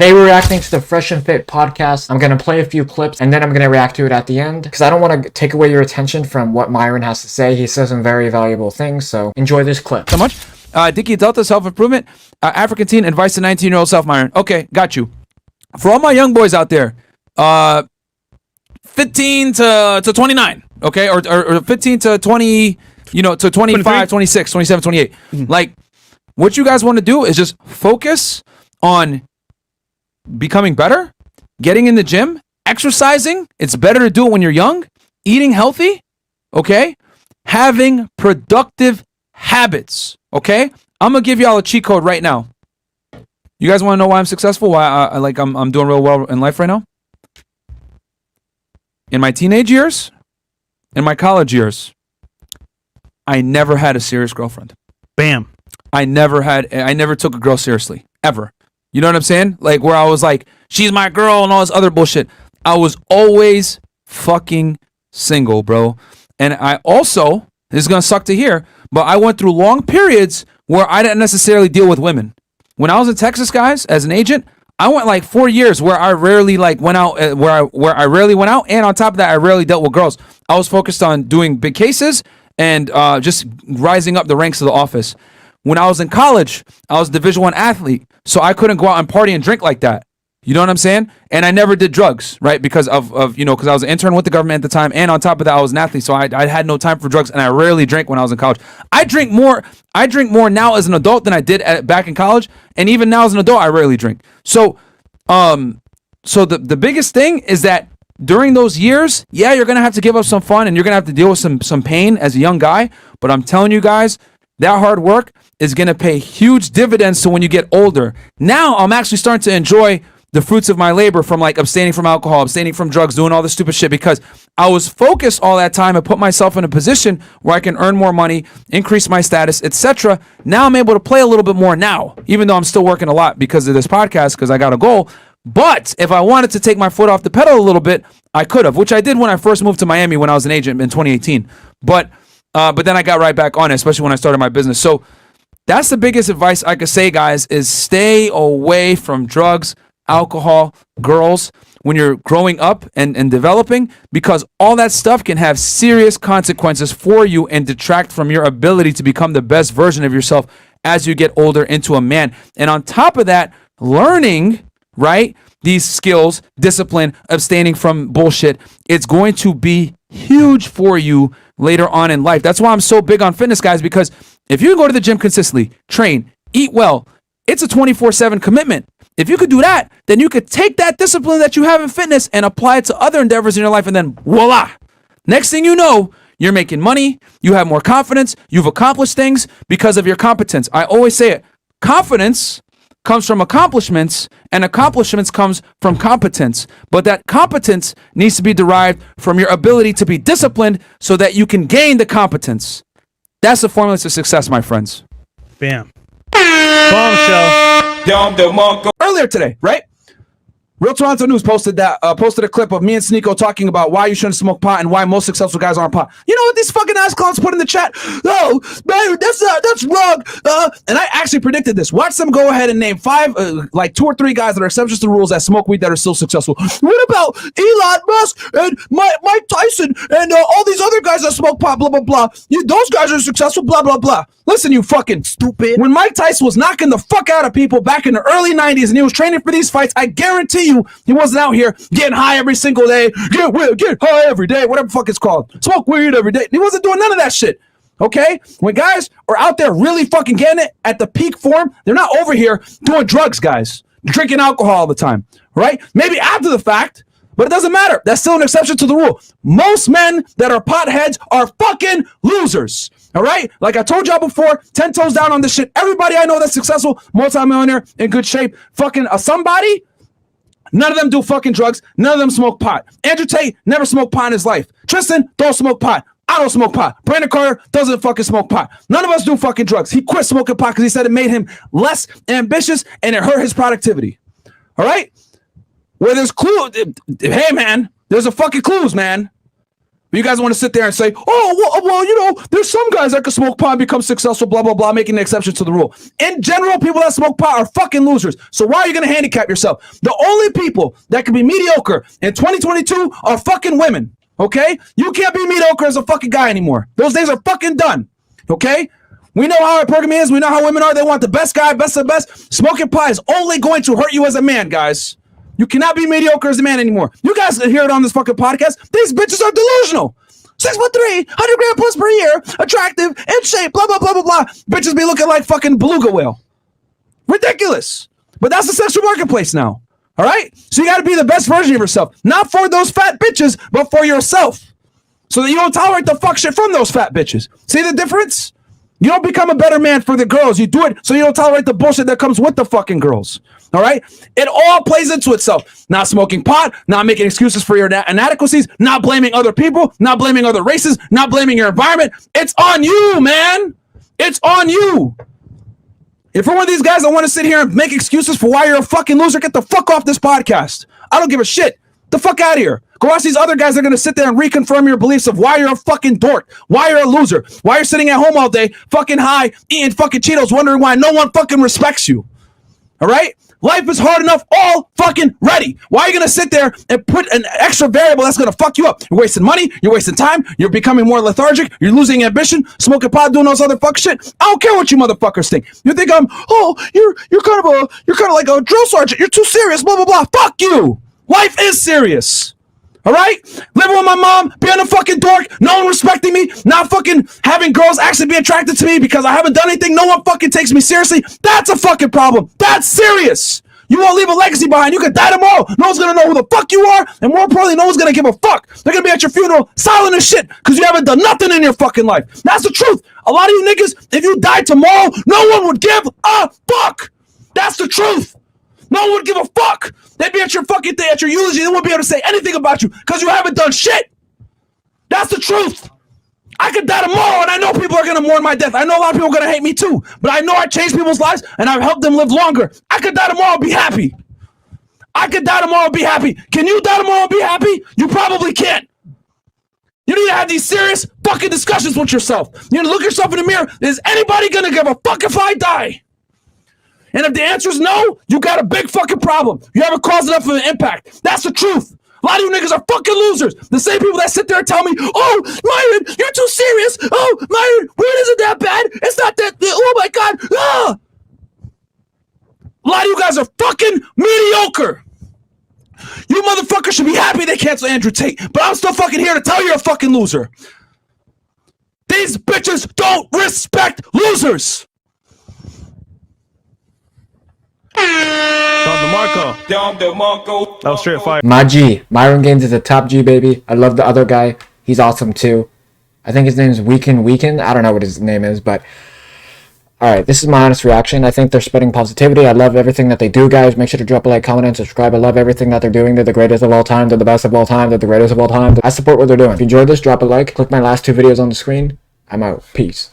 Today we're reacting to the Fresh and Fit podcast. I'm going to play a few clips and then I'm going to react to it at the end because I don't want to take away your attention from what Myron has to say. He says some very valuable things, so enjoy this clip. So much. Dickie Delta, self-improvement, African teen, advice to 19-year-old self, Myron. Okay, got you. For all my young boys out there, 15 to 29, okay, or 15 to 20, to 25, 23? 26, 27, 28. Like, what you guys want to do is just focus on becoming better, getting in the gym, exercising. It's better to do it when you're young, eating healthy, okay, having productive habits, okay. I'm gonna give y'all a cheat code right now. You guys want to know why I'm successful? Why I'm doing real well in life right now? In my teenage years, in my college years, I never had a serious girlfriend. Bam. I never took a girl seriously, ever. You know what I'm saying? Like, where I was like, she's my girl and all this other bullshit. I was always fucking single, bro. And I also, this is going to suck to hear, but I went through long periods where I didn't necessarily deal with women. When I was in Texas, guys, as an agent, I went like 4 years where I rarely went out, where I rarely went out. And on top of that, I rarely dealt with girls. I was focused on doing big cases and just rising up the ranks of the office. When I was in college, I was a Division I athlete, so I couldn't go out and party and drink like that. You know what I'm saying? And I never did drugs, right? Because because I was an intern with the government at the time, and on top of that, I was an athlete, so I had no time for drugs, and I rarely drank when I was in college. I drink more now as an adult than I did back in college, and even now as an adult, I rarely drink. So, the biggest thing is that during those years, yeah, you're gonna have to give up some fun, and you're gonna have to deal with some pain as a young guy. But I'm telling you guys, that hard work is going to pay huge dividends to when you get older. Now I'm actually starting to enjoy the fruits of my labor from like abstaining from alcohol, abstaining from drugs, doing all this stupid shit because I was focused all that time and put myself in a position where I can earn more money, increase my status, etc. Now I'm able to play a little bit more now, even though I'm still working a lot because of this podcast because I got a goal. But if I wanted to take my foot off the pedal a little bit, I could have, which I did when I first moved to Miami when I was an agent in 2018. But then I got right back on it, especially when I started my business. So that's the biggest advice I could say, guys, is stay away from drugs, alcohol, girls when you're growing up and developing, because all that stuff can have serious consequences for you and detract from your ability to become the best version of yourself as you get older into a man. And on top of that, learning, right, these skills, discipline, abstaining from bullshit, it's going to be huge for you later on in life. That's why I'm so big on fitness, guys, because if you go to the gym consistently, train, eat well, it's a 24/7 commitment. If you could do that, then you could take that discipline that you have in fitness and apply it to other endeavors in your life, and then voila. Next thing you know, you're making money, you have more confidence, you've accomplished things because of your competence. I always say it, confidence comes from accomplishments, and accomplishments comes from competence. But that competence needs to be derived from your ability to be disciplined so that you can gain the competence. That's the formula to success, my friends. Bam. Bombshell. Earlier today, right? Real Toronto News posted a clip of me and Sneeko talking about why you shouldn't smoke pot and why most successful guys aren't pot. You know what these fucking ass clowns put in the chat? Oh, man, that's wrong. And I actually predicted this. Watch them go ahead and name 2 or 3 guys that are exceptions to the rules that smoke weed that are still successful. What about Elon Musk and Mike Tyson and all these other guys that smoke pot, blah, blah, blah. Those guys are successful, blah, blah, blah. Listen, you fucking stupid. When Mike Tyson was knocking the fuck out of people back in the early 90s and he was training for these fights, I guarantee you he wasn't out here getting high every single day, get high every day, whatever the fuck it's called, smoke weed every day. He wasn't doing none of that shit, okay? When guys are out there really fucking getting it at the peak form, they're not over here doing drugs, guys, drinking alcohol all the time, right? Maybe after the fact, but it doesn't matter. That's still an exception to the rule. Most men that are potheads are fucking losers. All right? Like I told y'all before, 10 toes down on this shit. Everybody I know that's successful, multi-millionaire, in good shape, fucking somebody, none of them do fucking drugs. None of them smoke pot. Andrew Tate never smoked pot in his life. Tristan don't smoke pot. I don't smoke pot. Brandon Carter doesn't fucking smoke pot. None of us do fucking drugs. He quit smoking pot because he said it made him less ambitious and it hurt his productivity. All right? Where there's clues, hey man, there's a fucking clues, man. But you guys want to sit there and say, oh, well, you know, there's some guys that can smoke pot and become successful, blah, blah, blah, making an exception to the rule. In general, people that smoke pot are fucking losers. So why are you going to handicap yourself? The only people that can be mediocre in 2022 are fucking women, okay? You can't be mediocre as a fucking guy anymore. Those days are fucking done, okay? We know how our program is. We know how women are. They want the best guy, best of the best. Smoking pot is only going to hurt you as a man, guys. You cannot be mediocre as a man anymore. You guys hear it on this fucking podcast. These bitches are delusional. 6'3", 100 grand plus per year, attractive, in shape, blah, blah, blah, blah, blah. Bitches be looking like fucking beluga whale. Ridiculous. But that's the sexual marketplace now. All right? So you got to be the best version of yourself. Not for those fat bitches, but for yourself. So that you don't tolerate the fuck shit from those fat bitches. See the difference? You don't become a better man for the girls. You do it so you don't tolerate the bullshit that comes with the fucking girls. All right? It all plays into itself. Not smoking pot, not making excuses for your inadequacies, not blaming other people, not blaming other races, not blaming your environment. It's on you, man. It's on you. If you're one of these guys that want to sit here and make excuses for why you're a fucking loser, get the fuck off this podcast. I don't give a shit. The fuck out of here. Go watch these other guys that are going to sit there and reconfirm your beliefs of why you're a fucking dork, why you're a loser, why you're sitting at home all day, fucking high, eating fucking Cheetos, wondering why no one fucking respects you. All right? Life is hard enough all fucking ready. Why are you going to sit there and put an extra variable that's going to fuck you up? You're wasting money. You're wasting time. You're becoming more lethargic. You're losing ambition, smoking pot, doing all this other fuck shit. I don't care what you motherfuckers think. You think you're kind of like a drill sergeant. You're too serious, blah, blah, blah. Fuck you. Life is serious. All right? Living with my mom, being a fucking dork, no one respecting me, not fucking having girls actually be attracted to me because I haven't done anything, no one fucking takes me seriously. That's a fucking problem. That's serious. You won't leave a legacy behind. You could die tomorrow. No one's gonna know who the fuck you are, and more importantly, no one's gonna give a fuck. They're gonna be at your funeral silent as shit because you haven't done nothing in your fucking life. That's the truth. A lot of you niggas, if you died tomorrow, no one would give a fuck. That's the truth. No one would give a fuck. They'd be at your fucking thing, at your eulogy. They wouldn't be able to say anything about you because you haven't done shit. That's the truth. I could die tomorrow and I know people are going to mourn my death. I know a lot of people are going to hate me too. But I know I changed people's lives and I've helped them live longer. I could die tomorrow and be happy. I could die tomorrow and be happy. Can you die tomorrow and be happy? You probably can't. You need to have these serious fucking discussions with yourself. You need to look yourself in the mirror. Is anybody going to give a fuck if I die? And if the answer is no, you got a big fucking problem. You haven't caused enough of an impact. That's the truth. A lot of you niggas are fucking losers. The same people that sit there and tell me, oh, Myron, you're too serious. Oh, Myron, weed isn't that bad. It's not that, oh my God. Ah! A lot of you guys are fucking mediocre. You motherfuckers should be happy they canceled Andrew Tate. But I'm still fucking here to tell you you're a fucking loser. These bitches don't respect losers. That was straight fire. My G. Myron Gaines is a top G, baby. I love the other guy. He's awesome too. I think his name's Weekend. I don't know what his name is, but alright, this is my honest reaction. I think they're spreading positivity. I love everything that they do, guys. Make sure to drop a like, comment, and subscribe. I love everything that they're doing. They're the greatest of all time. They're the best of all time. They're the greatest of all time. I support what they're doing. If you enjoyed this, drop a like. Click my last two videos on the screen. I'm out. Peace.